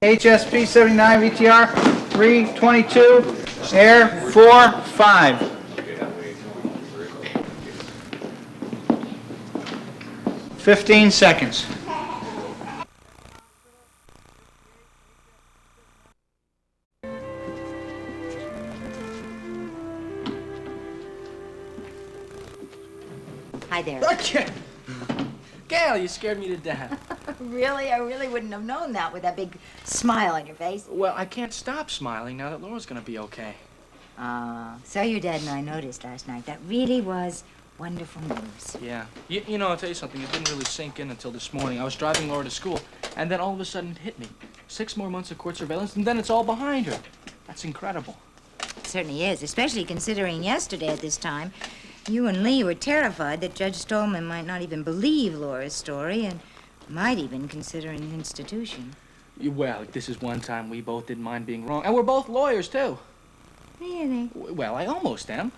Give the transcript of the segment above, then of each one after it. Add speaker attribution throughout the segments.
Speaker 1: HSP 79 VTR 322, air 45. Fifteen seconds.
Speaker 2: Hi there.
Speaker 3: Okay. Gail, you scared me to death.
Speaker 2: Really? I really wouldn't have known that with that big smile on your face.
Speaker 3: Well, I can't stop smiling now that Laura's gonna be okay.
Speaker 2: So your dad and I noticed last night. That really was wonderful news.
Speaker 3: Yeah. You know, I'll tell you something. It didn't really sink in until this morning. I was driving Laura to school, and then all of a sudden it hit me. 6 more months of court surveillance, and then it's all behind her. That's incredible.
Speaker 2: It certainly is, especially considering yesterday at this time, you and Lee were terrified that Judge Stolman might not even believe Laura's story and might even consider an institution.
Speaker 3: Well, this is one time we both didn't mind being wrong, and we're both lawyers, too.
Speaker 2: Really?
Speaker 3: Well, I almost am.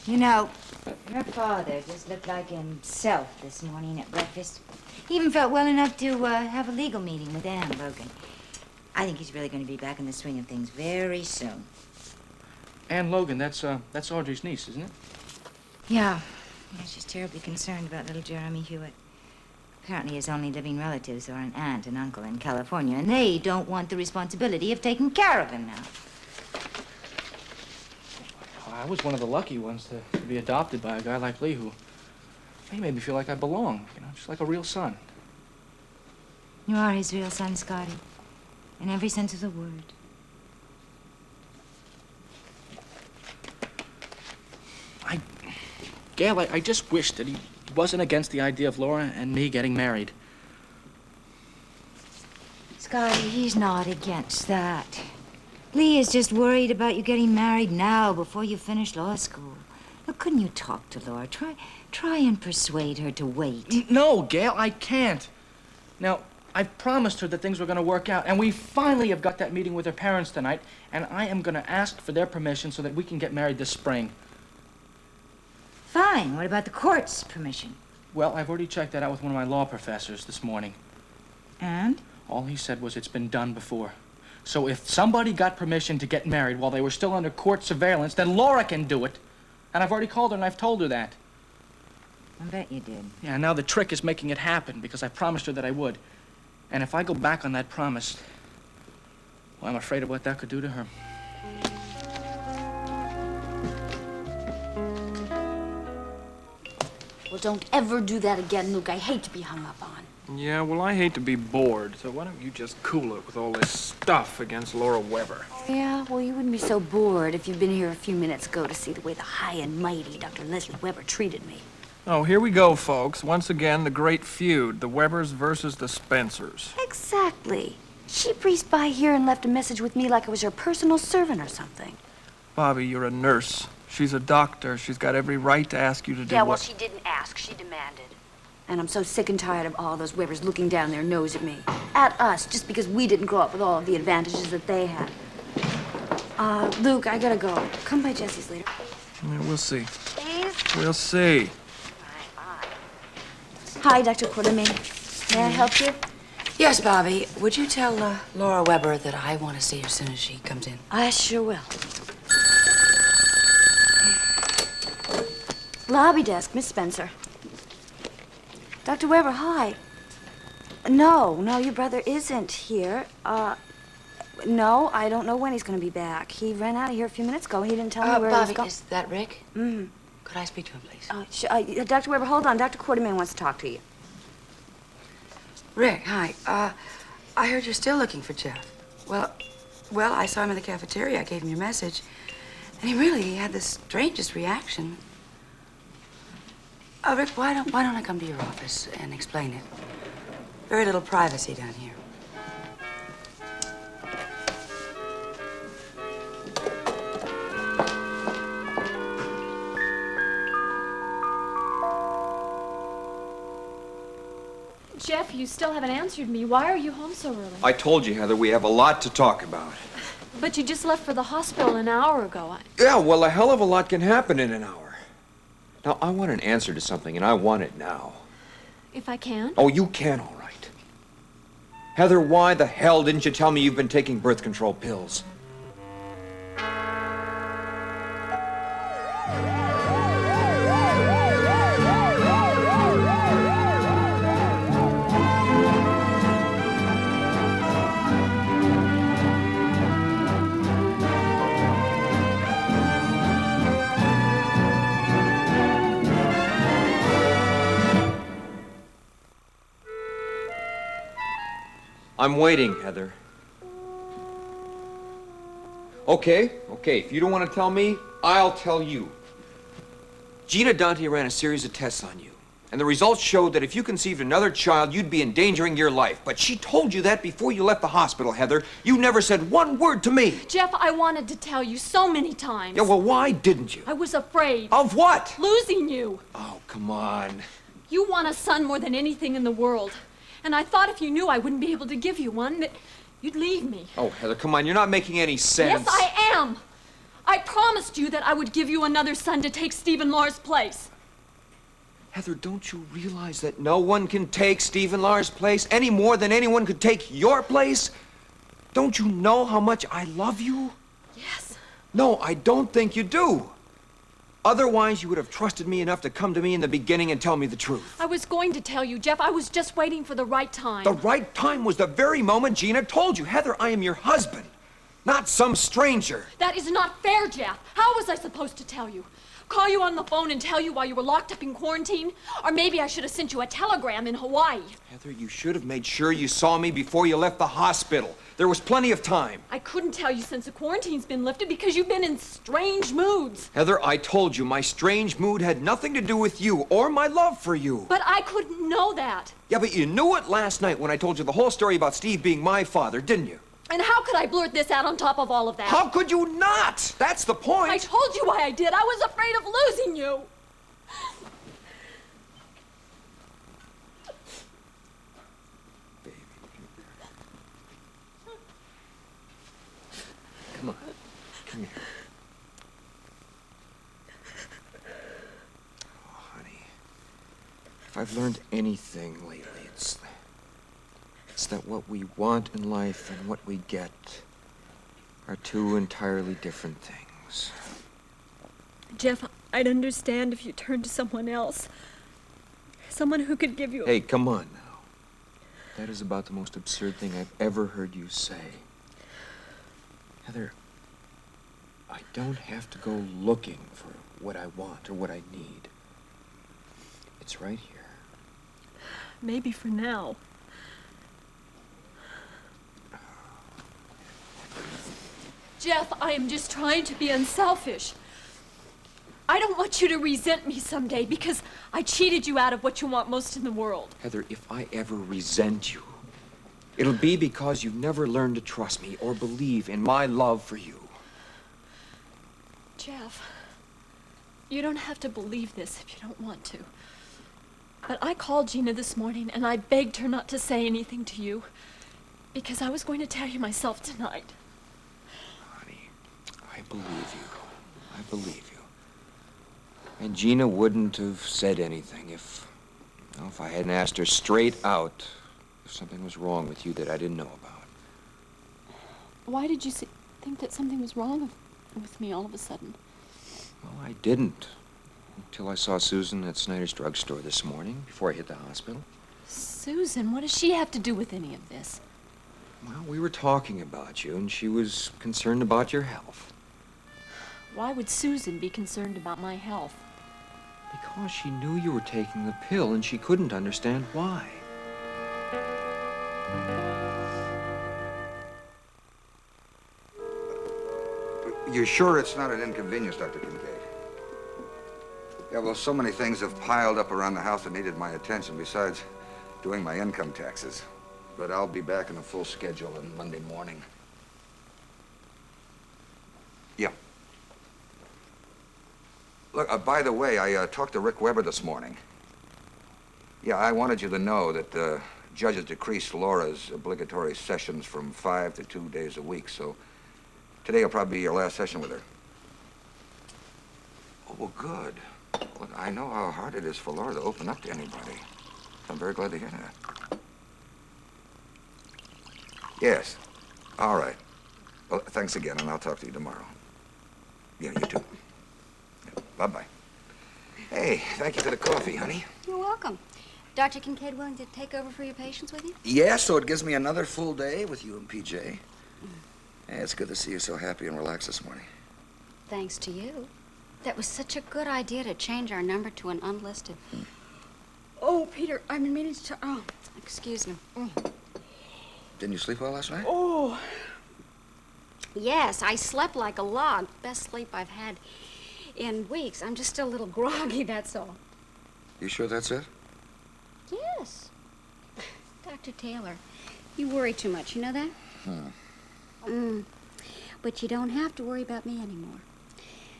Speaker 2: You know, your father just looked like himself this morning at breakfast. He even felt well enough to have a legal meeting with Anne Logan. I think he's really going to be back in the swing of things very soon.
Speaker 3: Anne Logan, that's Audrey's niece, isn't it?
Speaker 2: Yeah. She's terribly concerned about little Jeremy Hewitt. Apparently his only living relatives are an aunt and uncle in California, and they don't want the responsibility of taking care of him now.
Speaker 3: I was one of the lucky ones to be adopted by a guy like Lee who he made me feel like I belong, just like a real son.
Speaker 2: You are his real son, Scotty, in every sense of the word.
Speaker 3: Gail, I just wish that he wasn't against the idea of Laura and me getting married.
Speaker 2: Scotty, he's not against that. Lee is just worried about you getting married now before you finish law school. Look, couldn't you talk to Laura? Try and persuade her to wait.
Speaker 3: No, Gail, I can't. Now, I promised her that things were going to work out, and we finally have got that meeting with her parents tonight, and I am going to ask for their permission so that we can get married this spring.
Speaker 2: Fine. What about the court's permission?
Speaker 3: Well, I've already checked that out with one of my law professors this morning.
Speaker 2: And?
Speaker 3: All he said was it's been done before. So if somebody got permission to get married while they were still under court surveillance, then Laura can do it. And I've already called her and I've told her that.
Speaker 2: I bet you did.
Speaker 3: Yeah, now the trick is making it happen because I promised her that I would. And if I go back on that promise, well, I'm afraid of what that could do to her.
Speaker 4: Well, don't ever do that again, Luke. I hate to be hung up on.
Speaker 5: Yeah, well, I hate to be bored, so why don't you just cool it with all this stuff against Laura Weber?
Speaker 4: Yeah, well, you wouldn't be so bored if you'd been here a few minutes ago to see the way the high and mighty Dr. Leslie Weber treated me.
Speaker 5: Oh, here we go, folks. Once again, the great feud, the Webers versus the Spencers.
Speaker 4: Exactly. She breezed by here and left a message with me like I was her personal servant or something.
Speaker 5: Bobby, you're a nurse. She's a doctor. She's got every right to ask you to do
Speaker 4: Yeah, well, she didn't ask. She demanded. And I'm so sick and tired of all those Webers looking down their nose at me. At us, just because we didn't grow up with all of the advantages that they had. Luke, I gotta go. Come by Jesse's later.
Speaker 5: Yeah, we'll see.
Speaker 4: Please?
Speaker 5: We'll see.
Speaker 4: Bye. Hi, Dr. Quartermain. May I help you?
Speaker 6: Yes, Bobby. Would you tell Laura Weber that I want to see her as soon as she comes in?
Speaker 4: I sure will. Lobby desk, Miss Spencer. Dr. Weber, hi. No, your brother isn't here. No, I don't know when he's going to be back. He ran out of here a few minutes ago. He didn't tell me where he was
Speaker 6: Bobby,
Speaker 4: going.
Speaker 6: is that Rick?
Speaker 4: Mm-hmm.
Speaker 6: Could I speak to him, please?
Speaker 4: Dr. Weber, hold on. Dr. Quartermain wants to talk to you.
Speaker 6: Rick, hi. I heard you're still looking for Jeff. Well, I saw him in the cafeteria. I gave him your message. And he had the strangest reaction. Rick, why don't I come to your office and explain it? Very little privacy down here.
Speaker 7: Jeff, you still haven't answered me. Why are you home so early?
Speaker 8: I told you, Heather, we have a lot to talk about.
Speaker 7: But you just left for the hospital an hour ago.
Speaker 8: Yeah, well, a hell of a lot can happen in an hour. Now, I want an answer to something, and I want it now.
Speaker 7: If I can?
Speaker 8: Oh, you can, all right. Heather, why the hell didn't you tell me you've been taking birth control pills? I'm waiting, Heather. Okay, if you don't want to tell me, I'll tell you. Gina Dante ran a series of tests on you, and the results showed that if you conceived another child, you'd be endangering your life. But she told you that before you left the hospital, Heather. You never said one word to me.
Speaker 7: Jeff, I wanted to tell you so many times.
Speaker 8: Yeah, well, why didn't you?
Speaker 7: I was afraid.
Speaker 8: Of what?
Speaker 7: Losing you.
Speaker 8: Oh, come on.
Speaker 7: You want a son more than anything in the world. And I thought if you knew I wouldn't be able to give you one, that you'd leave me.
Speaker 8: Oh, Heather, come on. You're not making any sense.
Speaker 7: Yes, I am. I promised you that I would give you another son to take Stephen Laur's place.
Speaker 8: Heather, don't you realize that no one can take Stephen Laur's place any more than anyone could take your place? Don't you know how much I love you?
Speaker 7: Yes.
Speaker 8: No, I don't think you do. Otherwise, you would have trusted me enough to come to me in the beginning and tell me the truth.
Speaker 7: I was going to tell you, Jeff. I was just waiting for the right time.
Speaker 8: The right time was the very moment Gina told you. Heather, I am your husband, not some stranger.
Speaker 7: That is not fair, Jeff. How was I supposed to tell you? Call you on the phone and tell you while you were locked up in quarantine? Or maybe I should have sent you a telegram in Hawaii.
Speaker 8: Heather, you should have made sure you saw me before you left the hospital. There was plenty of time.
Speaker 7: I couldn't tell you since the quarantine's been lifted because you've been in strange moods.
Speaker 8: Heather, I told you my strange mood had nothing to do with you or my love for you.
Speaker 7: But I couldn't know that.
Speaker 8: Yeah, but you knew it last night when I told you the whole story about Steve being my father, didn't you?
Speaker 7: And how could I blurt this out on top of all of that?
Speaker 8: How could you not? That's the point.
Speaker 7: I told you why I did. I was afraid of losing you.
Speaker 8: Baby. Come on. Come here. Oh, honey. If I've learned anything lately, it's that what we want in life and what we get are two entirely different things.
Speaker 7: Jeff, I'd understand if you turned to someone else. Someone who could give you
Speaker 8: Hey, come on now. That is about the most absurd thing I've ever heard you say. Heather, I don't have to go looking for what I want or what I need. It's right here.
Speaker 7: Maybe for now. Jeff, I am just trying to be unselfish. I don't want you to resent me someday because I cheated you out of what you want most in the world.
Speaker 8: Heather, if I ever resent you, it'll be because you've never learned to trust me or believe in my love for you.
Speaker 7: Jeff, you don't have to believe this if you don't want to. But I called Gina this morning and I begged her not to say anything to you because I was going to tell you myself tonight.
Speaker 8: Honey, I believe you. I believe you. And Gina wouldn't have said anything if I hadn't asked her straight out if something was wrong with you that I didn't know about.
Speaker 7: Why did you think that something was wrong with me all of a sudden?
Speaker 8: Well, I didn't. Until I saw Susan at Snyder's drugstore this morning before I hit the hospital.
Speaker 7: Susan, what does she have to do with any of this?
Speaker 8: Well, we were talking about you, and she was concerned about your health.
Speaker 7: Why would Susan be concerned about my health?
Speaker 8: Because she knew you were taking the pill, and she couldn't understand why.
Speaker 9: You're sure it's not an inconvenience, Dr. Kincaid? Yeah, well, so many things have piled up around the house that needed my attention, besides doing my income taxes. But I'll be back in a full schedule on Monday morning. Yeah. Look, by the way, I talked to Rick Weber this morning. Yeah, I wanted you to know that the judge has decreased Laura's obligatory sessions from 5 to 2 days a week, so today will probably be your last session with her. Oh, well, good. Look, I know how hard it is for Laura to open up to anybody. I'm very glad to hear that. Yes. All right. Well, thanks again, and I'll talk to you tomorrow. Yeah, you too. Yeah, bye-bye. Hey, thank you for the coffee, honey.
Speaker 10: You're welcome. Dr. Kincaid willing to take over for your patients with you?
Speaker 9: Yeah, so it gives me another full day with you and PJ. Hey, it's good to see you so happy and relaxed this morning.
Speaker 10: Thanks to you. That was such a good idea to change our number to an unlisted. Oh, Peter, I've been meaning to... Oh, excuse me.
Speaker 9: Didn't you sleep well last night?
Speaker 10: Oh. Yes, I slept like a log. Best sleep I've had in weeks. I'm just still a little groggy, that's all.
Speaker 9: You sure that's it?
Speaker 10: Yes. Dr. Taylor, you worry too much, you know that? But you don't have to worry about me anymore.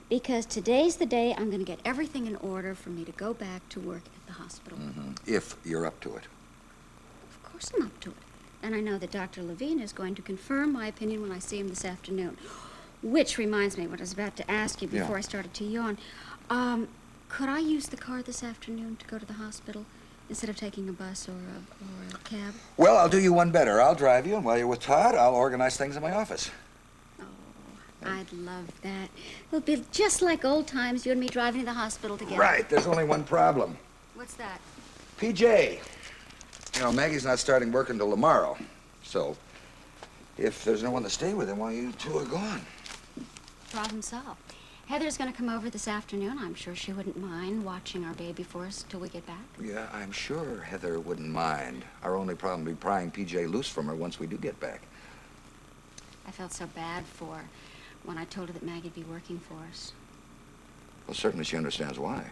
Speaker 10: Because today's the day I'm going to get everything in order for me to go back to work at the hospital.
Speaker 9: If you're up to it.
Speaker 10: Of course I'm up to it. And I know that Dr. Levine is going to confirm my opinion when I see him this afternoon. Which reminds me what I was about to ask you before I started to yawn. Could I use the car this afternoon to go to the hospital instead of taking a bus or a cab?
Speaker 9: Well, I'll do you one better. I'll drive you, and while you're with Todd, I'll organize things in my office.
Speaker 10: I'd love that. It'll be just like old times, you and me driving to the hospital together.
Speaker 9: Right. There's only one problem.
Speaker 10: What's that?
Speaker 9: PJ. You know, Maggie's not starting work until tomorrow. So, if there's no one to stay with him while you two are gone.
Speaker 10: Problem solved. Heather's going to come over this afternoon. I'm sure she wouldn't mind watching our baby for us till we get back.
Speaker 9: Yeah, I'm sure Heather wouldn't mind. Our only problem would be prying PJ loose from her once we do get back.
Speaker 10: I felt so bad for her when I told her that Maggie'd be working for us.
Speaker 9: Well, certainly she understands why.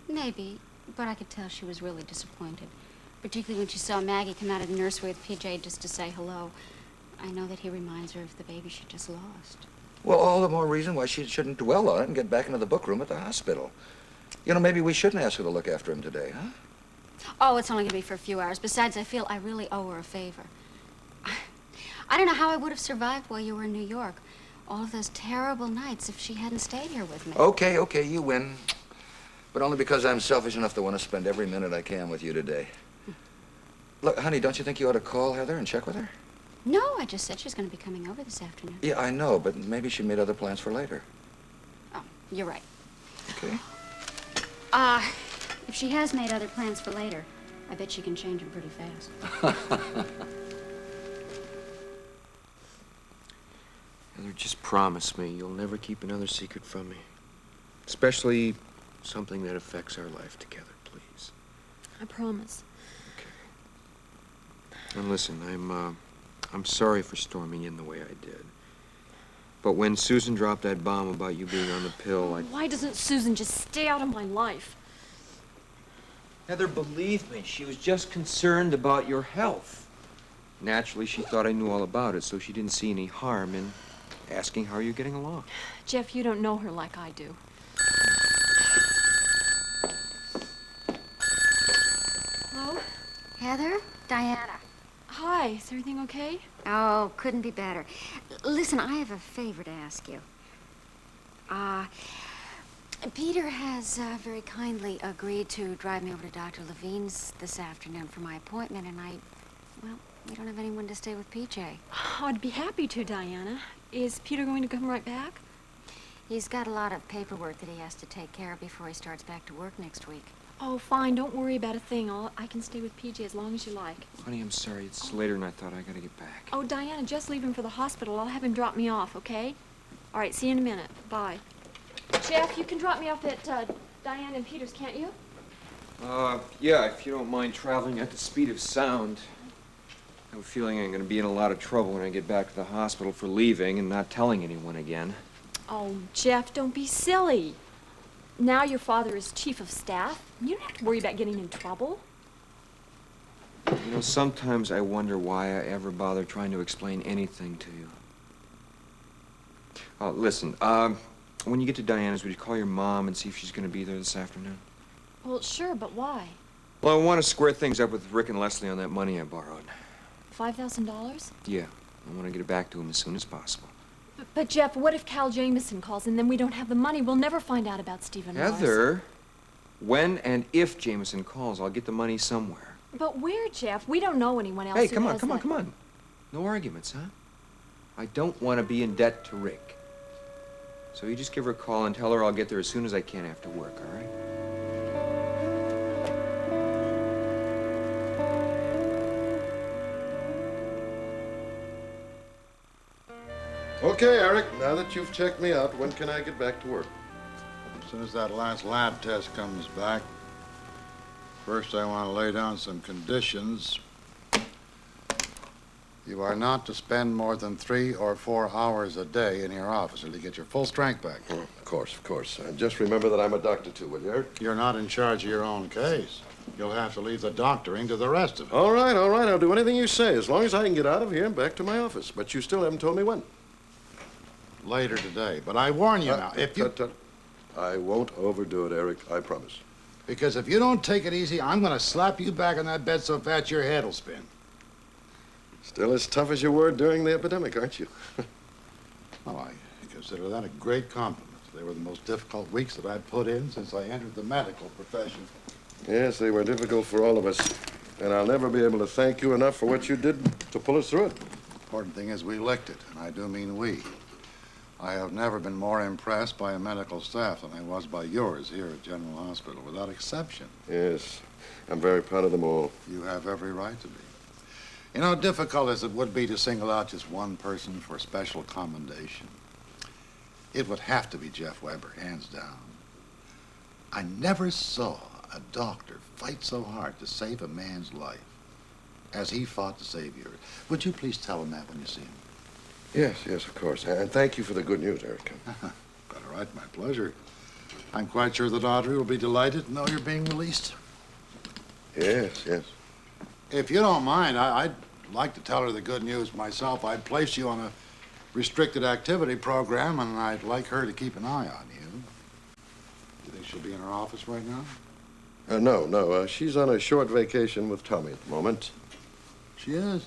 Speaker 10: Maybe, but I could tell she was really disappointed. Particularly when she saw Maggie come out of the nursery with PJ just to say hello. I know that he reminds her of the baby she just lost.
Speaker 9: Well, all the more reason why she shouldn't dwell on it and get back into the book room at the hospital. You know, maybe we shouldn't ask her to look after him today, huh?
Speaker 10: Oh, it's only going to be for a few hours. Besides, I feel I really owe her a favor. I don't know how I would have survived while you were in New York. All of those terrible nights if she hadn't stayed here with me.
Speaker 9: Okay, you win. But only because I'm selfish enough to want to spend every minute I can with you today. Look, honey, don't you think you ought to call Heather and check with her?
Speaker 10: No, I just said she's going to be coming over this afternoon.
Speaker 9: Yeah, I know, but maybe she made other plans for later.
Speaker 10: Oh, you're right.
Speaker 9: Okay.
Speaker 10: If she has made other plans for later, I bet she can change them pretty fast.
Speaker 8: Heather, just promise me you'll never keep another secret from me. Especially something that affects our life together, please.
Speaker 7: I promise.
Speaker 8: Okay. And listen, I'm sorry for storming in the way I did. But when Susan dropped that bomb about you being on the pill,
Speaker 7: Why doesn't Susan just stay out of my life?
Speaker 8: Heather, believe me, she was just concerned about your health. Naturally, she thought I knew all about it, so she didn't see any harm in asking how you're getting along.
Speaker 7: Jeff, you don't know her like I do. Hello?
Speaker 10: Heather? Diana.
Speaker 7: Hi, is everything okay?
Speaker 10: Oh, couldn't be better. Listen, I have a favor to ask you. Peter has very kindly agreed to drive me over to Dr. Levine's this afternoon for my appointment, and well, we don't have anyone to stay with PJ.
Speaker 7: Oh, I'd be happy to, Diana. Is Peter going to come right back?
Speaker 10: He's got a lot of paperwork that he has to take care of before he starts back to work next week.
Speaker 7: Oh, fine. Don't worry about a thing. I can stay with PJ as long as you like.
Speaker 8: Honey, I'm sorry. It's later than I thought. I gotta get back.
Speaker 7: Oh, Diana, just leave him for the hospital. I'll have him drop me off, okay? All right, see you in a minute. Bye. Jeff, you can drop me off at Diane and Peter's, can't you?
Speaker 8: Yeah, if you don't mind traveling at the speed of sound. I have a feeling I'm gonna be in a lot of trouble when I get back to the hospital for leaving and not telling anyone again.
Speaker 7: Oh, Jeff, don't be silly. Now your father is chief of staff. You don't have to worry about getting in trouble.
Speaker 8: You know, sometimes I wonder why I ever bother trying to explain anything to you. Listen, when you get to Diana's, would you call your mom and see if she's going to be there this afternoon?
Speaker 7: Well, sure, but why?
Speaker 8: Well, I want to square things up with Rick and Leslie on that money I borrowed.
Speaker 7: $5,000?
Speaker 8: Yeah, I want to get it back to him as soon as possible.
Speaker 7: But Jeff, what if Cal Jameson calls and then we don't have the money? We'll never find out about Stephen Morris.
Speaker 8: Heather, when and if Jameson calls, I'll get the money somewhere.
Speaker 7: But where, Jeff? We don't know anyone else
Speaker 8: Hey,
Speaker 7: who
Speaker 8: come on,
Speaker 7: has
Speaker 8: come on,
Speaker 7: that.
Speaker 8: come on. No arguments, huh? I don't want to be in debt to Rick. So you just give her a call and tell her I'll get there as soon as I can after work, all right?
Speaker 11: Okay, Eric, now that you've checked me out, when can I get back to work?
Speaker 12: As soon as that last lab test comes back, first I want to lay down some conditions. You are not to spend more than 3 or 4 hours a day in your office until you get your full strength back.
Speaker 11: Of course, of course. Just remember that I'm a doctor, too, will you, Eric?
Speaker 12: You're not in charge of your own case. You'll have to leave the doctoring to the rest of it.
Speaker 11: All right, I'll do anything you say, as long as I can get out of here and back to my office. But you still haven't told me when.
Speaker 12: Later today. But I warn you now, if you...
Speaker 11: I won't overdo it, Eric, I promise.
Speaker 12: Because if you don't take it easy, I'm going to slap you back on that bed so fast your head will spin.
Speaker 11: Still as tough as you were during the epidemic, aren't you?
Speaker 12: Well, I consider that a great compliment. They were the most difficult weeks that I've put in since I entered the medical profession.
Speaker 11: Yes, they were difficult for all of us. And I'll never be able to thank you enough for what you did to pull us through it.
Speaker 12: Important thing is we licked it, and I do mean we. I have never been more impressed by a medical staff than I was by yours here at General Hospital, without exception.
Speaker 11: Yes, I'm very proud of them all.
Speaker 12: You have every right to be. You know, difficult as it would be to single out just one person for special commendation, it would have to be Jeff Weber, hands down. I never saw a doctor fight so hard to save a man's life as he fought to save yours. Would you please tell him that when you see him?
Speaker 11: Yes, yes, of course. And thank you for the good news, Eric.
Speaker 12: Quite all right, my pleasure. I'm quite sure that Audrey will be delighted to know you're being released.
Speaker 11: Yes, yes.
Speaker 12: If you don't mind, I'd like to tell her the good news myself. I'd place you on a restricted activity program, and I'd like her to keep an eye on you. You think she'll be in her office right now?
Speaker 11: No. She's on a short vacation with Tommy at the moment.
Speaker 12: She is?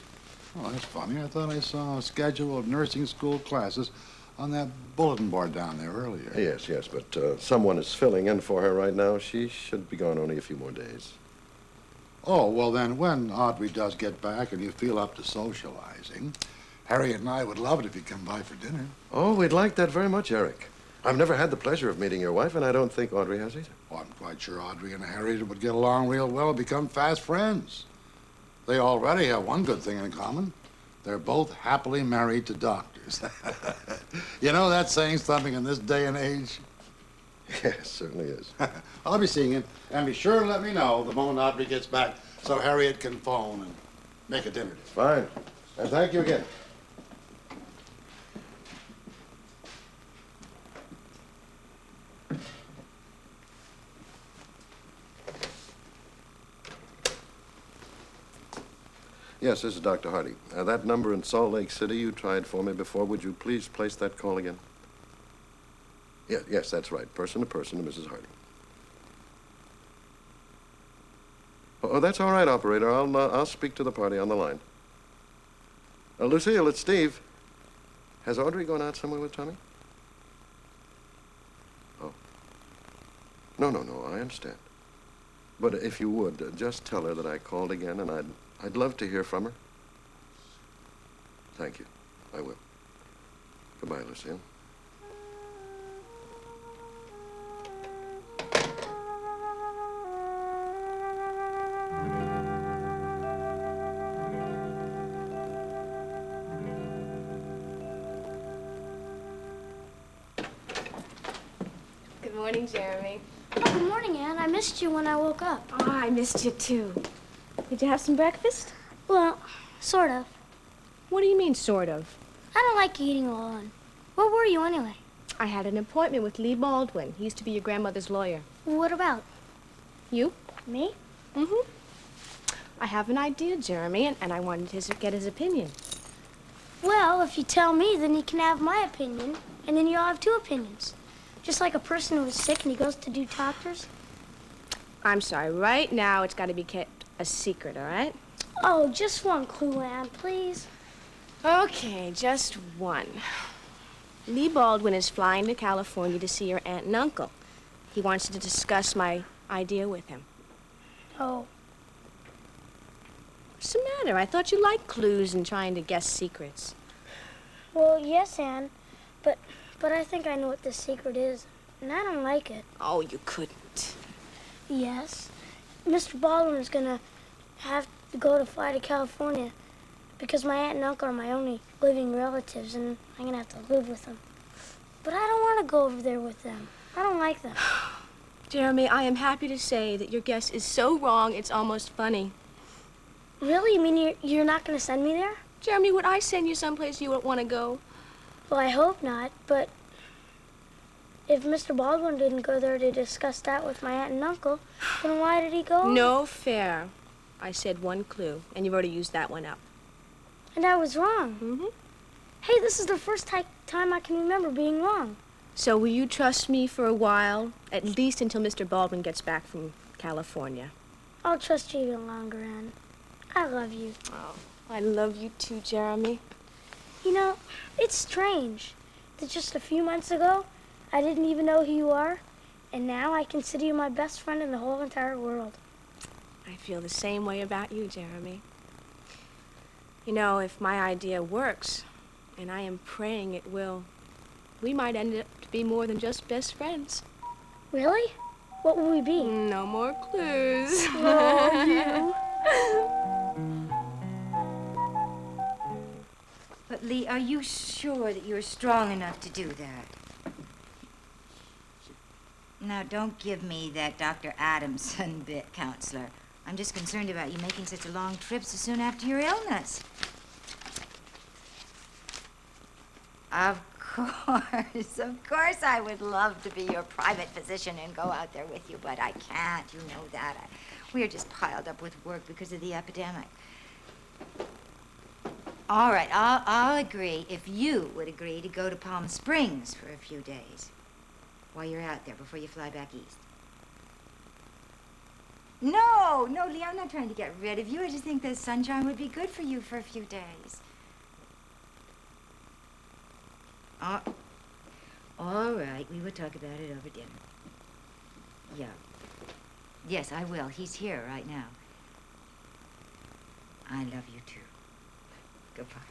Speaker 12: Oh, that's funny. I thought I saw a schedule of nursing school classes on that bulletin board down there earlier.
Speaker 11: Yes, but someone is filling in for her right now. She should be gone only a few more days.
Speaker 12: Oh, well then, when Audrey does get back and you feel up to socializing, Harriet and I would love it if you'd come by for dinner.
Speaker 11: Oh, we'd like that very much, Eric. I've never had the pleasure of meeting your wife, and I don't think Audrey has either.
Speaker 12: Oh, I'm quite sure Audrey and Harriet would get along real well and become fast friends. They already have one good thing in common. They're both happily married to doctors. You know, that's saying something in this day and age.
Speaker 11: Yes, certainly is.
Speaker 12: I'll be seeing you, and be sure to let me know the moment Audrey gets back so Harriet can phone and make a dinner.
Speaker 11: Fine. And thank you again. Yes, this is Dr. Hardy. That number in Salt Lake City you tried for me before, would you please place that call again? Yes, that's right. Person to Mrs. Hardy. Oh, that's all right, operator. I'll speak to the party on the line. Lucille, it's Steve. Has Audrey gone out somewhere with Tommy? Oh. No, I understand. But if you would, just tell her that I called again, and I'd love to hear from her. Thank you. I will. Goodbye, Lucille.
Speaker 13: Good morning, Jeremy.
Speaker 14: Oh, good morning, Anne. I missed you when I woke up.
Speaker 13: Oh, I missed you, too. Did you have some breakfast?
Speaker 14: Well, sort of.
Speaker 13: What do you mean, sort of?
Speaker 14: I don't like eating alone. Where were you, anyway?
Speaker 13: I had an appointment with Lee Baldwin. He used to be your grandmother's lawyer.
Speaker 14: What about?
Speaker 13: You?
Speaker 14: Me?
Speaker 13: Mm-hmm. I have an idea, Jeremy, and I wanted to get his opinion.
Speaker 14: Well, if you tell me, then you can have my opinion, and then you'll have two opinions. Just like a person who is sick and he goes to do doctors.
Speaker 13: I'm sorry. Right now, it's got to be kept a secret, all right?
Speaker 14: Oh, just one clue, Anne, please.
Speaker 13: Okay, just one. Lee Baldwin is flying to California to see your aunt and uncle. He wants to discuss my idea with him.
Speaker 14: Oh.
Speaker 13: What's the matter? I thought you liked clues and trying to guess secrets.
Speaker 14: Well, yes, Anne, but I think I know what the secret is, and I don't like it.
Speaker 13: Oh, you couldn't.
Speaker 14: Yes. Mr. Baldwin is gonna have to go to fly to California because my aunt and uncle are my only living relatives, and I'm gonna have to live with them. But I don't want to go over there with them. I don't like them.
Speaker 13: Jeremy, I am happy to say that your guess is so wrong, it's almost funny.
Speaker 14: Really? You mean you're not gonna send me there?
Speaker 13: Jeremy, would I send you someplace you wouldn't want to go?
Speaker 14: Well, I hope not, but if Mr. Baldwin didn't go there to discuss that with my aunt and uncle, then why did he go?
Speaker 13: No fair. I said one clue, and you've already used that one up.
Speaker 14: And I was wrong.
Speaker 13: Mm-hmm.
Speaker 14: Hey, this is the first time I can remember being wrong.
Speaker 13: So will you trust me for a while, at least until Mr. Baldwin gets back from California?
Speaker 14: I'll trust you even longer, Anne. I love you.
Speaker 13: Oh, I love you too, Jeremy.
Speaker 14: You know, it's strange that just a few months ago, I didn't even know who you are, and now I consider you my best friend in the whole entire world.
Speaker 13: I feel the same way about you, Jeremy. You know, if my idea works, and I am praying it will, we might end up to be more than just best friends.
Speaker 14: Really? What will we be?
Speaker 13: No more clues.
Speaker 14: Oh, you.
Speaker 2: But, Lee, are you sure that you're strong enough to do that? Now, don't give me that Dr. Adamson bit, Counselor. I'm just concerned about you making such a long trip so soon after your illness. Of course I would love to be your private physician and go out there with you, but I can't, you know that. We're just piled up with work because of the epidemic. All right, I'll agree if you would agree to go to Palm Springs for a few days while you're out there before you fly back east. No, Lee, I'm not trying to get rid of you. I just think the sunshine would be good for you for a few days. All right, we will talk about it over dinner. Yeah. Yes, I will. He's here right now. I love you, too. Goodbye.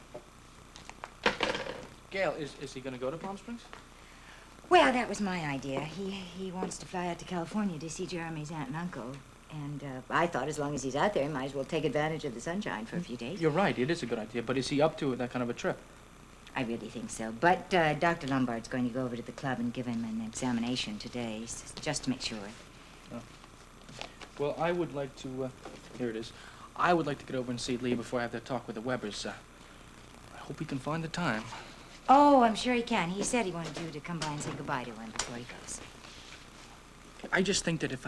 Speaker 3: Gail, is he going to go to Palm Springs?
Speaker 2: Well, that was my idea. He wants to fly out to California to see Jeremy's aunt and uncle. And I thought as long as he's out there, he might as well take advantage of the sunshine for a few days.
Speaker 3: You're right. It is a good idea. But is he up to that kind of a trip?
Speaker 2: I really think so. But Dr. Lombard's going to go over to the club and give him an examination today, just to make sure.
Speaker 3: Oh. Well, I would like to, here it is. I would like to get over and see Lee before I have that talk with the Webbers. I hope he can find the time.
Speaker 2: Oh, I'm sure he can. He said he wanted you to come by and say goodbye to him before he goes.
Speaker 3: I just think that if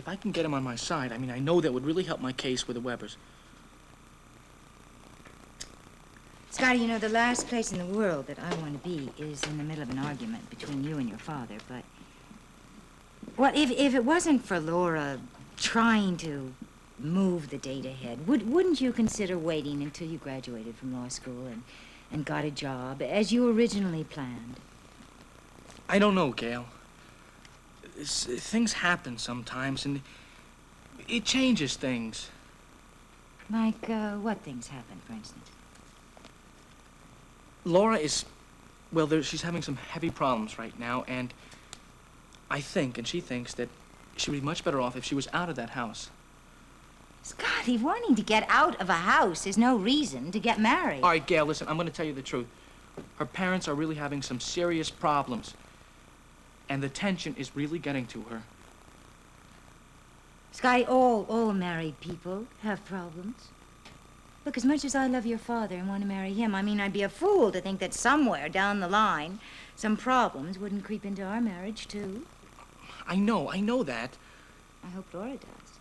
Speaker 3: I can get him on my side, I mean, I know that would really help my case with the Webbers.
Speaker 2: Scotty, you know, the last place in the world that I want to be is in the middle of an argument between you and your father, but... Well, if it wasn't for Laura trying to move the date ahead, wouldn't you consider waiting until you graduated from law school and got a job, as you originally planned?
Speaker 3: I don't know, Gail. Things happen sometimes, and it changes things.
Speaker 2: Like, what things happen, for instance?
Speaker 3: Laura is, well, she's having some heavy problems right now, and I think, and she thinks, that she would be much better off if she was out of that house.
Speaker 2: Scotty, wanting to get out of a house is no reason to get married.
Speaker 3: All right, Gail, listen, I'm going to tell you the truth. Her parents are really having some serious problems, and the tension is really getting to her.
Speaker 2: Scotty, all married people have problems. Look, as much as I love your father and want to marry him, I mean, I'd be a fool to think that somewhere down the line, some problems wouldn't creep into our marriage, too.
Speaker 3: I know that.
Speaker 2: I hope Laura does.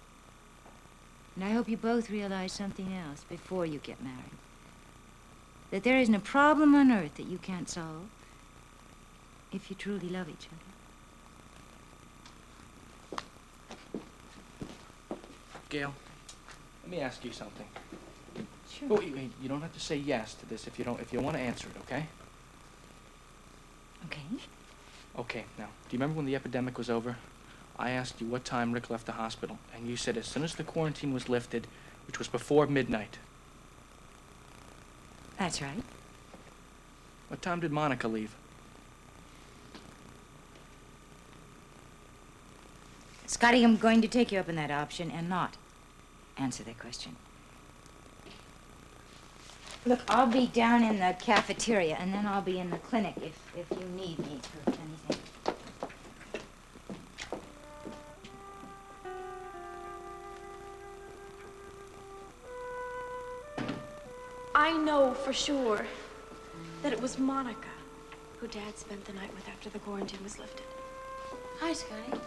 Speaker 2: And I hope you both realize something else before you get married. That there isn't a problem on earth that you can't solve if you truly love each other.
Speaker 3: Gail, let me ask you something.
Speaker 2: Sure.
Speaker 3: Oh, wait, you don't have to say yes to this if you want to answer it, okay?
Speaker 2: Okay.
Speaker 3: Okay, now, do you remember when the epidemic was over? I asked you what time Rick left the hospital, and you said as soon as the quarantine was lifted, which was before midnight.
Speaker 2: That's right.
Speaker 3: What time did Monica leave?
Speaker 2: Scotty, I'm going to take you up on that option and not answer that question. Look, I'll be down in the cafeteria, and then I'll be in the clinic if you need me for anything.
Speaker 13: I know for sure that it was Monica who Dad spent the night with after the quarantine was lifted.
Speaker 6: Hi, Scotty.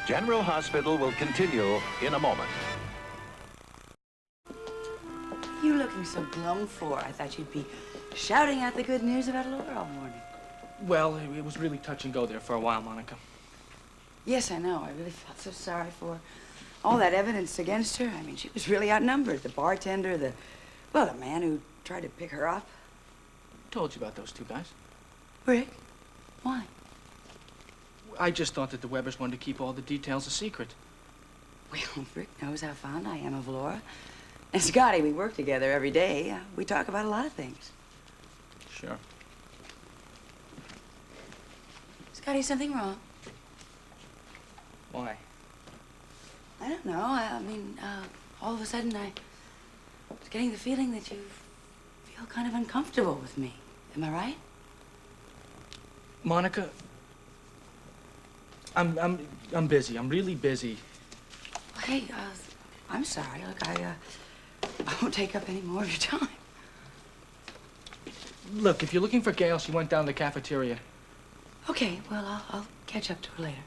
Speaker 15: General Hospital will continue in a moment.
Speaker 6: You looking so glum for? I thought you'd be shouting out the good news about Laura all morning.
Speaker 3: Well, it was really touch and go there for a while, Monica.
Speaker 6: Yes, I know. I really felt so sorry for her. All that evidence against her. I mean, she was really outnumbered. The bartender, the man who tried to pick her up.
Speaker 3: Told you about those two guys.
Speaker 6: Rick? Why?
Speaker 3: I just thought that the Webbers wanted to keep all the details a secret.
Speaker 6: Well, Rick knows how fond I am of Laura. And Scotty, we work together every day. We talk about a lot of things.
Speaker 3: Sure.
Speaker 6: Scotty, is something wrong?
Speaker 3: Why?
Speaker 6: I don't know. I mean, all of a sudden I was getting the feeling that you feel kind of uncomfortable with me. Am I right?
Speaker 3: Monica, I'm busy. I'm really busy.
Speaker 6: Well, hey, I'm sorry. Look, I won't take up any more of your time.
Speaker 3: Look, if you're looking for Gail, she went down to the cafeteria.
Speaker 6: Okay, well, I'll catch up to her later.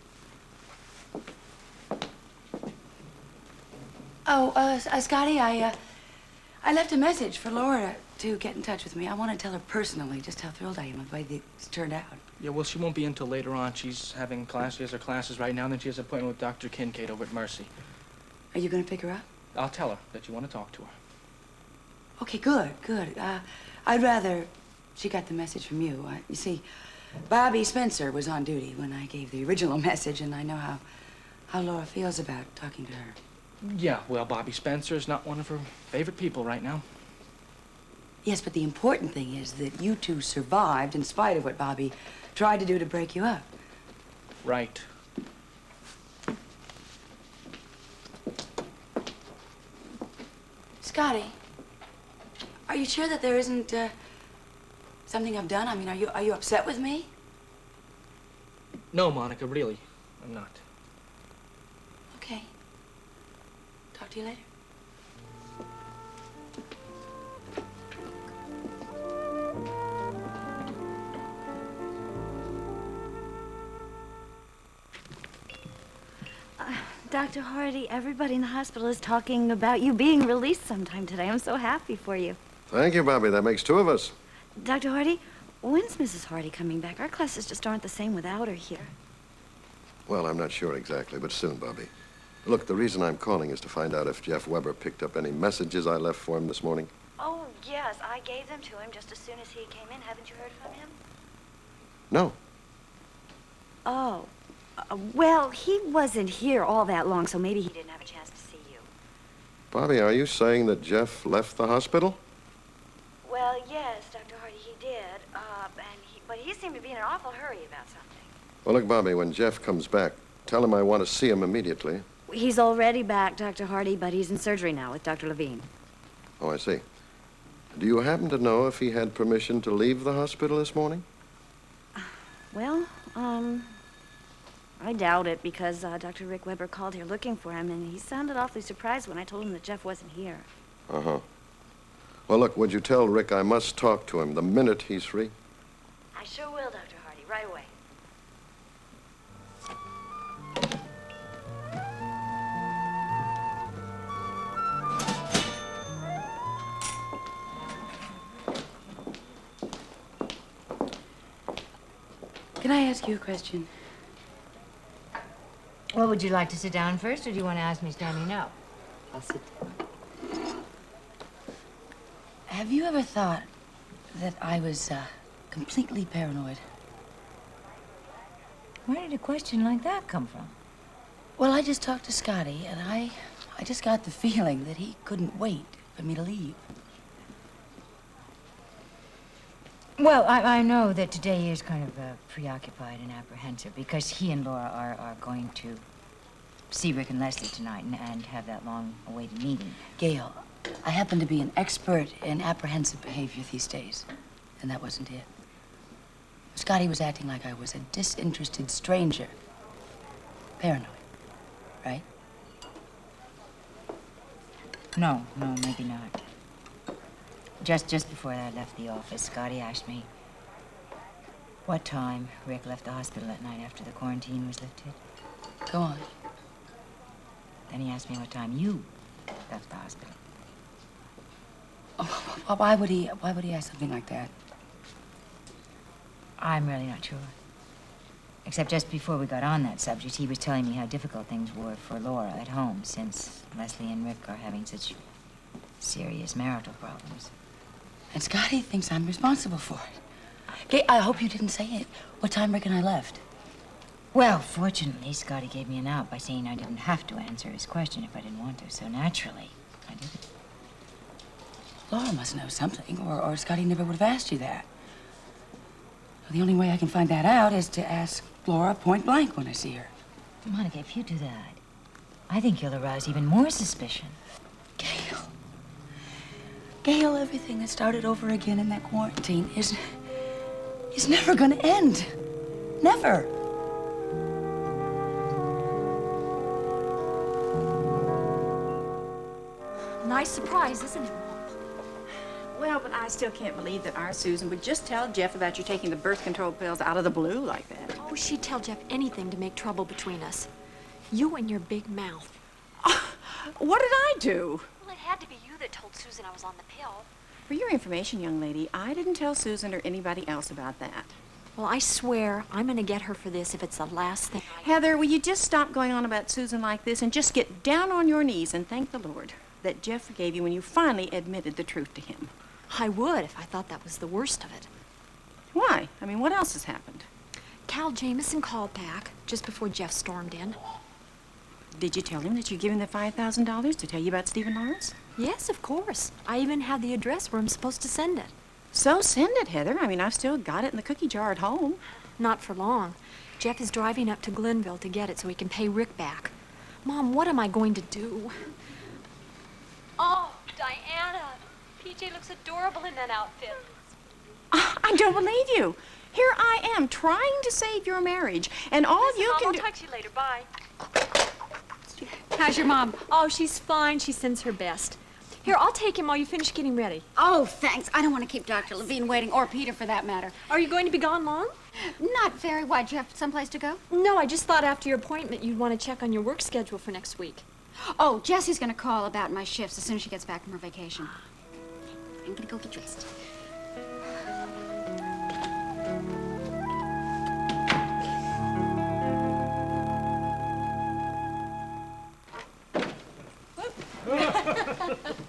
Speaker 6: Oh, Scotty, I left a message for Laura to get in touch with me. I want to tell her personally just how thrilled I am with the way it's turned out.
Speaker 3: Yeah, well, she won't be in till later on. She's having class. She has her classes right now, and then she has an appointment with Dr. Kincaid over at Mercy.
Speaker 6: Are you going to pick her up?
Speaker 3: I'll tell her that you want to talk to her.
Speaker 6: Okay, good. I'd rather she got the message from you. You see, Bobby Spencer was on duty when I gave the original message, and I know how Laura feels about talking to her.
Speaker 3: Yeah, well, Bobby Spencer is not one of her favorite people right now.
Speaker 6: Yes, but the important thing is that you two survived in spite of what Bobby tried to do to break you up.
Speaker 3: Right.
Speaker 6: Scotty, are you sure that there isn't something I've done? I mean, are you upset with me?
Speaker 3: No, Monica, really, I'm not.
Speaker 6: Okay. Talk to you later.
Speaker 4: Dr. Hardy, everybody in the hospital is talking about you being released sometime today. I'm so happy for you.
Speaker 11: Thank you, Bobby. That makes two of us.
Speaker 4: Dr. Hardy, when's Mrs. Hardy coming back? Our classes just aren't the same without her here.
Speaker 11: Well, I'm not sure exactly, but soon, Bobby. Look, the reason I'm calling is to find out if Jeff Weber picked up any messages I left for him this morning.
Speaker 4: Oh, yes, I gave them to him just as soon as he came in. Haven't you heard from him?
Speaker 11: No.
Speaker 4: Oh. Well, he wasn't here all that long, so maybe he didn't have a chance to see you.
Speaker 11: Bobby, are you saying that Jeff left the hospital?
Speaker 4: Well, yes, Dr. Hardy, he did. But he seemed to be in an awful hurry about something.
Speaker 11: Well, look, Bobby, when Jeff comes back, tell him I want to see him immediately.
Speaker 4: He's already back, Dr. Hardy, but he's in surgery now with Dr. Levine.
Speaker 11: Oh, I see. Do you happen to know if he had permission to leave the hospital this morning?
Speaker 4: Well, I doubt it because Dr. Rick Weber called here looking for him, and he sounded awfully surprised when I told him that Jeff wasn't here.
Speaker 11: Uh-huh. Well, look, would you tell Rick I must talk to him the minute he's free?
Speaker 4: I sure will, Dr. Hardy, right away.
Speaker 6: Can I ask you a question?
Speaker 2: Well, would you like to sit down first, or do you want to ask me standing up?
Speaker 6: I'll sit down. Have you ever thought that I was completely paranoid?
Speaker 2: Where did a question like that come from?
Speaker 6: Well, I just talked to Scotty, and I just got the feeling that he couldn't wait for me to leave.
Speaker 2: Well, I know that today he is kind of preoccupied and apprehensive because he and Laura are going to see Rick and Leslie tonight and have that long-awaited meeting.
Speaker 6: Gail, I happen to be an expert in apprehensive behavior these days, and that wasn't it. Scotty was acting like I was a disinterested stranger. Paranoid, right?
Speaker 2: No, maybe not. Just before I left the office, Scotty asked me what time Rick left the hospital that night after the quarantine was lifted.
Speaker 6: Go on.
Speaker 2: Then he asked me what time you left the hospital.
Speaker 6: Oh, why would he ask something like that?
Speaker 2: I'm really not sure. Except just before we got on that subject, he was telling me how difficult things were for Laura at home since Leslie and Rick are having such serious marital problems.
Speaker 6: And Scotty thinks I'm responsible for it. Gay, I hope you didn't say it. What time Rick and I left?
Speaker 2: Well, fortunately, Scotty gave me an out by saying I didn't have to answer his question if I didn't want to, so naturally, I did it.
Speaker 6: Laura must know something, or Scotty never would have asked you that. The only way I can find that out is to ask Laura point blank when I see her.
Speaker 2: Monica, if you do that, I think you'll arouse even more suspicion.
Speaker 6: Gail, everything that started over again in that quarantine is never gonna end. Never.
Speaker 7: Nice surprise, isn't it, Mom?
Speaker 16: Well, but I still can't believe that our Susan would just tell Jeff about you taking the birth control pills out of the blue like that.
Speaker 7: Oh, she'd tell Jeff anything to make trouble between us. You and your big mouth.
Speaker 16: What did I do?
Speaker 10: Well, it had to be you that told Susan I was on the pill.
Speaker 16: For your information, young lady, I didn't tell Susan or anybody else about that.
Speaker 7: Well, I swear I'm going to get her for this if it's the last thing I...
Speaker 16: Heather, will you just stop going on about Susan like this and just get down on your knees and thank the Lord that Jeff forgave you when you finally admitted the truth to him?
Speaker 7: I would if I thought that was the worst of it.
Speaker 16: Why? I mean, what else has happened?
Speaker 7: Cal Jameson called back just before Jeff stormed in.
Speaker 16: Did you tell him that you'd given the $5,000 to tell you about Stephen Lawrence?
Speaker 7: Yes, of course. I even have the address where I'm supposed to send it.
Speaker 16: So send it, Heather. I mean, I've still got it in the cookie jar at home.
Speaker 7: Not for long. Jeff is driving up to Glenville to get it so he can pay Rick back. Mom, what am I going to do?
Speaker 10: Oh, Diana. PJ looks adorable in that outfit.
Speaker 16: I don't believe you. Here I am trying to save your marriage, and all
Speaker 10: Listen,
Speaker 16: you
Speaker 10: Mom,
Speaker 16: can
Speaker 10: I'll
Speaker 16: do...
Speaker 10: text you later. Bye.
Speaker 7: How's your mom? Oh, she's fine. She sends her best. Here, I'll take him while you finish getting ready.
Speaker 10: Oh, thanks. I don't want to keep Dr. Levine waiting, or Peter for that matter.
Speaker 7: Are you going to be gone long?
Speaker 10: Not very. Why, do you have someplace to go?
Speaker 7: No, I just thought after your appointment you'd want to check on your work schedule for next week.
Speaker 10: Oh, Jessie's going to call about my shifts as soon as she gets back from her vacation. I'm going to go get dressed.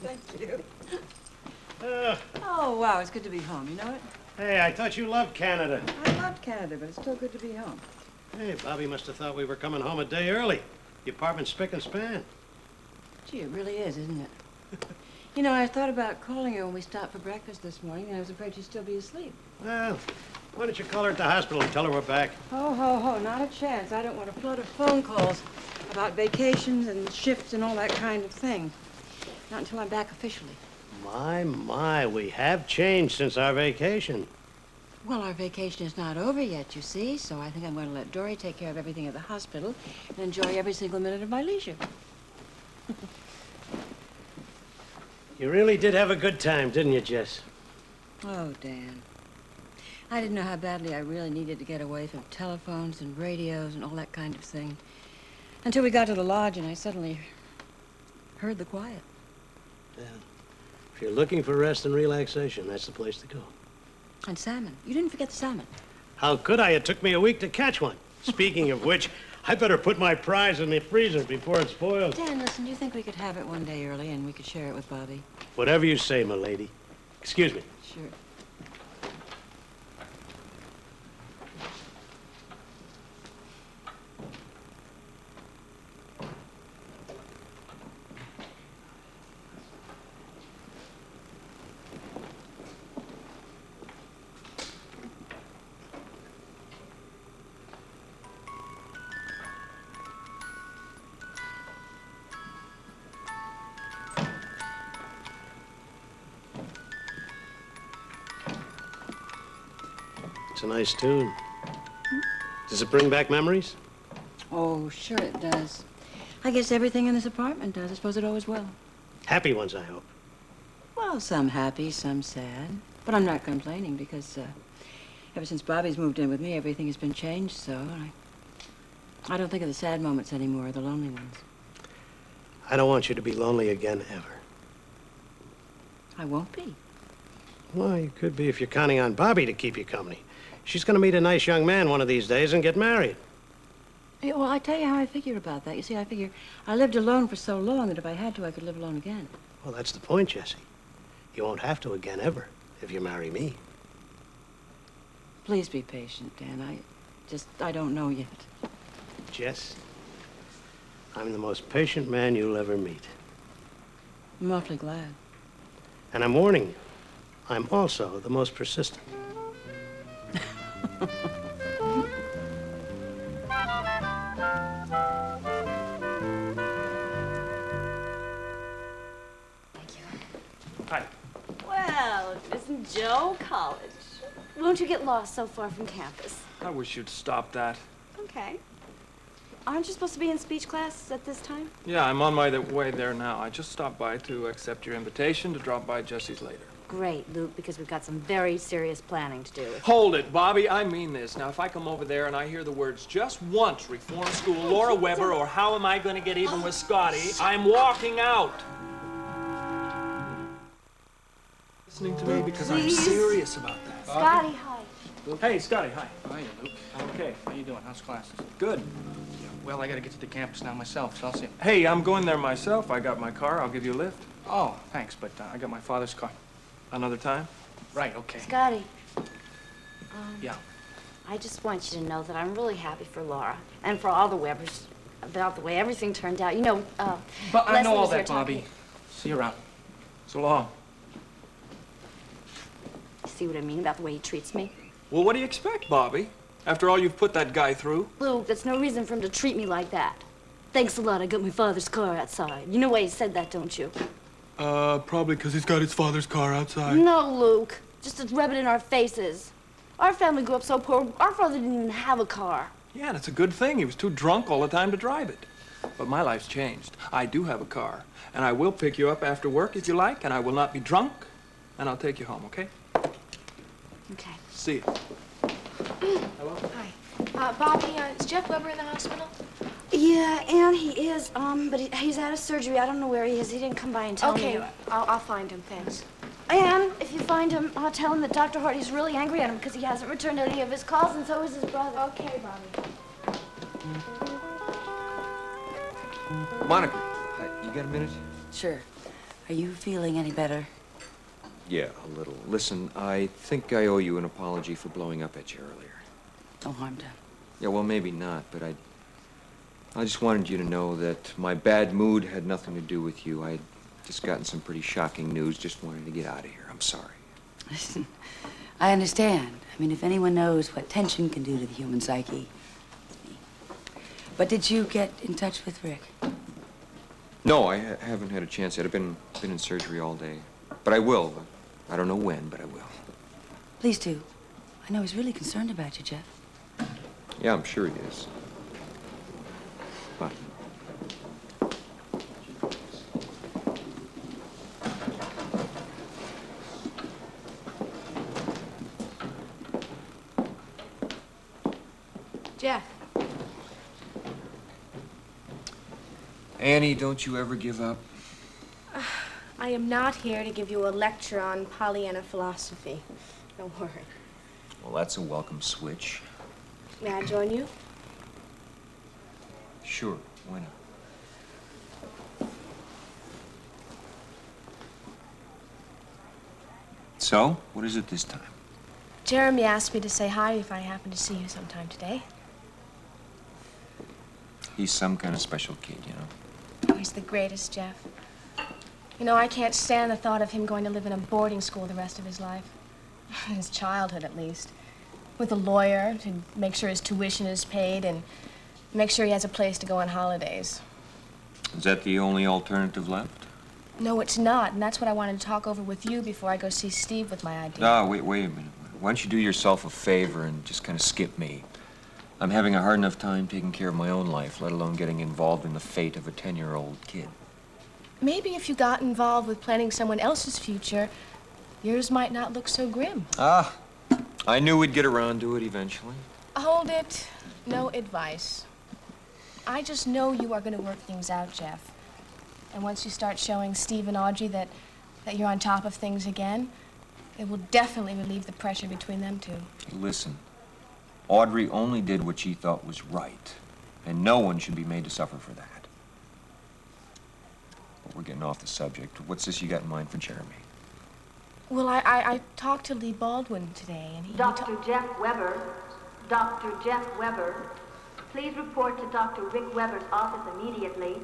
Speaker 6: Thank you. Oh, wow, it's good to be home, you know it?
Speaker 17: Hey, I thought you loved Canada.
Speaker 6: I loved Canada, but it's still good to be home.
Speaker 17: Hey, Bobby must have thought we were coming home a day early. The apartment's spick and span.
Speaker 6: Gee, it really is, isn't it? You know, I thought about calling you when we stopped for breakfast this morning, and I was afraid you'd still be asleep.
Speaker 17: Well, why don't you call her at the hospital and tell her we're back?
Speaker 6: Ho, not a chance. I don't want a flood of phone calls about vacations and shifts and all that kind of thing. Not until I'm back officially.
Speaker 17: My, we have changed since our vacation.
Speaker 6: Well, our vacation is not over yet, you see, so I think I'm going to let Dory take care of everything at the hospital and enjoy every single minute of my leisure.
Speaker 17: You really did have a good time, didn't you, Jess?
Speaker 6: Oh, Dan. I didn't know how badly I really needed to get away from telephones and radios and all that kind of thing. Until we got to the lodge and I suddenly heard the quiet.
Speaker 17: Yeah. If you're looking for rest and relaxation, that's the place to go.
Speaker 6: And salmon. You didn't forget the salmon.
Speaker 17: How could I? It took me a week to catch one. Speaking of which, I better put my prize in the freezer before it spoils.
Speaker 6: Dan, listen, do you think we could have it one day early and we could share it with Bobby?
Speaker 17: Whatever you say, my lady. Excuse me.
Speaker 6: Sure.
Speaker 17: It's a nice tune. Does it bring back memories?
Speaker 6: Oh, sure it does. I guess everything in this apartment does. I suppose it always will.
Speaker 17: Happy ones, I hope.
Speaker 6: Well, some happy, some sad. But I'm not complaining because ever since Bobby's moved in with me, everything has been changed so. I don't think of the sad moments anymore, or the lonely ones.
Speaker 17: I don't want you to be lonely again, ever.
Speaker 6: I won't be.
Speaker 17: Well, you could be if you're counting on Bobby to keep you company. She's going to meet a nice young man one of these days and get married.
Speaker 6: Yeah, well, I tell you how I figure about that. You see, I figure I lived alone for so long that if I had to, I could live alone again.
Speaker 17: Well, that's the point, Jessie. You won't have to again, ever, if you marry me.
Speaker 6: Please be patient, Dan. I don't know yet.
Speaker 17: Jess, I'm the most patient man you'll ever meet.
Speaker 6: I'm awfully glad.
Speaker 17: And I'm warning you, I'm also the most persistent.
Speaker 3: Hi.
Speaker 4: Well, isn't Joe college? Won't you get lost so far from campus?
Speaker 5: I wish you'd stop that.
Speaker 4: Okay. Aren't you supposed to be in speech class at this time?
Speaker 5: Yeah, I'm on my way there now. I just stopped by to accept your invitation to drop by Jessie's later.
Speaker 4: Great, Luke, because we've got some very serious planning to do.
Speaker 5: Hold it, Bobby. I mean this. Now, if I come over there and I hear the words just once, reform school, Laura Weber, or how am I going to get even with Scotty, I'm walking out. Listening to me because I'm serious about that.
Speaker 4: Scotty, hi.
Speaker 5: Hey, Scotty, hi.
Speaker 3: Hiya, Luke.
Speaker 5: Okay.
Speaker 3: How you doing? How's classes?
Speaker 5: Good.
Speaker 3: Well, I gotta get to the campus now myself, so I'll see you.
Speaker 5: Hey, I'm going there myself. I got my car. I'll give you a lift.
Speaker 3: Oh, thanks, but I got my father's car.
Speaker 5: Another time?
Speaker 3: Right, okay.
Speaker 4: Scotty.
Speaker 3: Yeah.
Speaker 4: I just want you to know that I'm really happy for Laura and for all the Webbers about the way everything turned out. You know,
Speaker 3: But I
Speaker 4: Leslie
Speaker 3: know all
Speaker 4: was here
Speaker 3: that, Bobby.
Speaker 4: talking.
Speaker 3: See you around.
Speaker 5: So long.
Speaker 4: See what I mean about the way he treats me?
Speaker 5: Well, what do you expect, Bobby? After all you've put that guy through?
Speaker 4: Luke, that's no reason for him to treat me like that. Thanks a lot, I got my father's car outside. You know why he said that, don't you?
Speaker 5: Probably because he's got his father's car outside.
Speaker 4: No, Luke. Just to rub it in our faces. Our family grew up so poor, our father didn't even have a car.
Speaker 5: Yeah, and it's a good thing. He was too drunk all the time to drive it. But my life's changed. I do have a car. And I will pick you up after work if you like, and I will not be drunk. And I'll take you home, okay?
Speaker 4: Okay.
Speaker 5: See you.
Speaker 13: Hello? Hi. Bobby, is Jeff Weber in the hospital?
Speaker 4: Yeah, and he is, but he's out of surgery. I don't know where he is. He didn't come by and tell me.
Speaker 13: Okay, I'll find him, thanks.
Speaker 4: And if you find him, tell him that Dr. Hardy's really angry at him because he hasn't returned any of his calls, and so is his brother.
Speaker 13: Okay, Bobby.
Speaker 8: Monica, you got a minute?
Speaker 6: Sure. Are you feeling any better?
Speaker 8: Yeah, a little. Listen, I think I owe you an apology for blowing up at you earlier.
Speaker 6: No harm done.
Speaker 8: Yeah, well, maybe not, but I just wanted you to know that my bad mood had nothing to do with you. I'd just gotten some pretty shocking news. Just wanted to get out of here. I'm sorry.
Speaker 6: Listen, I understand. I mean, if anyone knows what tension can do to the human psyche. But did you get in touch with Rick?
Speaker 8: No, I haven't had a chance yet. I've been in surgery all day. But I will. I don't know when, but I will.
Speaker 6: Please do. I know he's really concerned about you, Jeff.
Speaker 8: Yeah, I'm sure he is. Bye.
Speaker 13: Jeff.
Speaker 8: Annie, don't you ever give up?
Speaker 13: I am not here to give you a lecture on Pollyanna philosophy. Don't worry.
Speaker 8: Well, that's a welcome switch.
Speaker 13: May I join you?
Speaker 8: Sure, why not? So, what is it this time?
Speaker 13: Jeremy asked me to say hi if I happen to see you sometime today.
Speaker 8: He's some kind of special kid, you know.
Speaker 13: Oh, he's the greatest, Jeff. You know, I can't stand the thought of him going to live in a boarding school the rest of his life. His childhood, at least. With a lawyer to make sure his tuition is paid and make sure he has a place to go on holidays.
Speaker 8: Is that the only alternative left?
Speaker 13: No, it's not, and that's what I wanted to talk over with you before I go see Steve with my idea.
Speaker 8: Ah, wait a minute. why don't you do yourself a favor and just kind of skip me? I'm having a hard enough time taking care of my own life, let alone getting involved in the fate of a 10-year-old kid.
Speaker 13: Maybe if you got involved with planning someone else's future, yours might not look so grim.
Speaker 8: Ah, I knew we'd get around to it eventually.
Speaker 13: Hold it. No advice. I just know you are going to work things out, Jeff. And once you start showing Steve and Audrey that you're on top of things again, it will definitely relieve the pressure between them two.
Speaker 8: Listen, Audrey only did what she thought was right, and no one should be made to suffer for that. But we're getting off the subject. What's this you got in mind for Jeremy?
Speaker 13: Well, I talked to Lee Baldwin today, and he...
Speaker 18: Dr. Jeff Weber. Dr. Jeff Weber. Please report to Dr. Rick Weber's office immediately.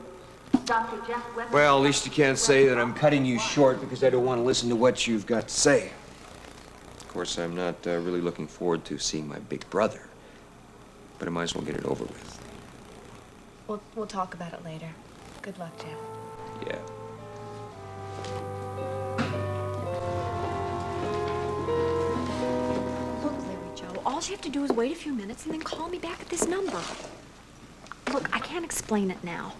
Speaker 18: Dr. Jeff Weber...
Speaker 8: Well, at least you can't say that I'm cutting you short because I don't want to listen to what you've got to say. Of course, I'm not really looking forward to seeing my big brother, but I might as well get it over with.
Speaker 13: We'll talk about it later. Good luck, Jeff.
Speaker 8: Yeah.
Speaker 7: Look, Larry Joe, all you have to do is wait a few minutes and then call me back at this number. Look, I can't explain it now.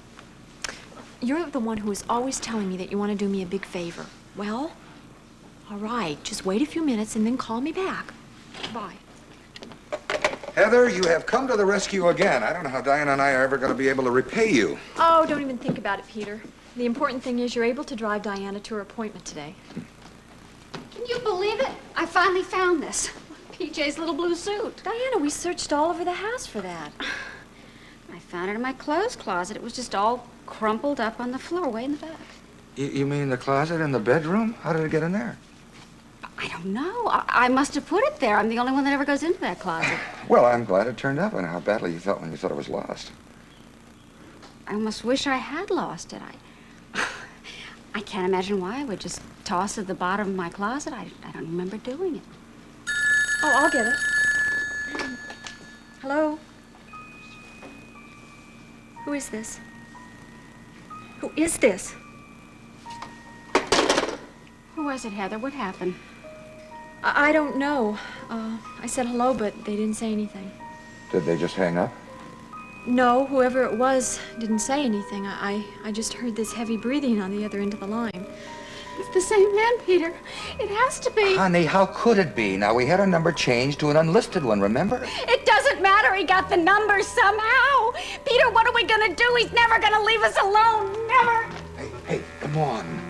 Speaker 7: You're the one who is always telling me that you want to do me a big favor. Well, all right, just wait a few minutes and then call me back. Bye.
Speaker 9: Heather, you have come to the rescue again. I don't know how Diana and I are ever going to be able to repay you.
Speaker 7: Oh, don't even think about it, Peter. The important thing is you're able to drive Diana to her appointment today.
Speaker 10: Can you believe it? I finally found this. PJ's little blue suit.
Speaker 7: Diana, we searched all over the house for that.
Speaker 10: I found it in my clothes closet. It was just all crumpled up on the floor way in the back.
Speaker 9: You mean the closet in the bedroom? How did it get in there?
Speaker 10: I don't know. I must have put it there. I'm the only one that ever goes into that closet.
Speaker 9: Well, I'm glad it turned up. I know how badly you felt when you thought it was lost.
Speaker 10: I almost wish I had lost it. I can't imagine why I would just toss it at the bottom of my closet. I don't remember doing it.
Speaker 7: Oh, I'll get it. Hello? Who is this? Who is this?
Speaker 10: Who was it, Heather? What happened?
Speaker 7: I don't know. I said hello, but they didn't say anything.
Speaker 9: Did they just hang up?
Speaker 7: No, whoever it was didn't say anything. I just heard this heavy breathing on the other end of the line.
Speaker 10: It's the same man, Peter. It has to be.
Speaker 9: Honey, how could it be? Now, we had our number changed to an unlisted one, remember?
Speaker 10: It doesn't matter. He got the number somehow. Peter, what are we gonna do? He's never gonna leave us alone. Never.
Speaker 9: Hey, come on.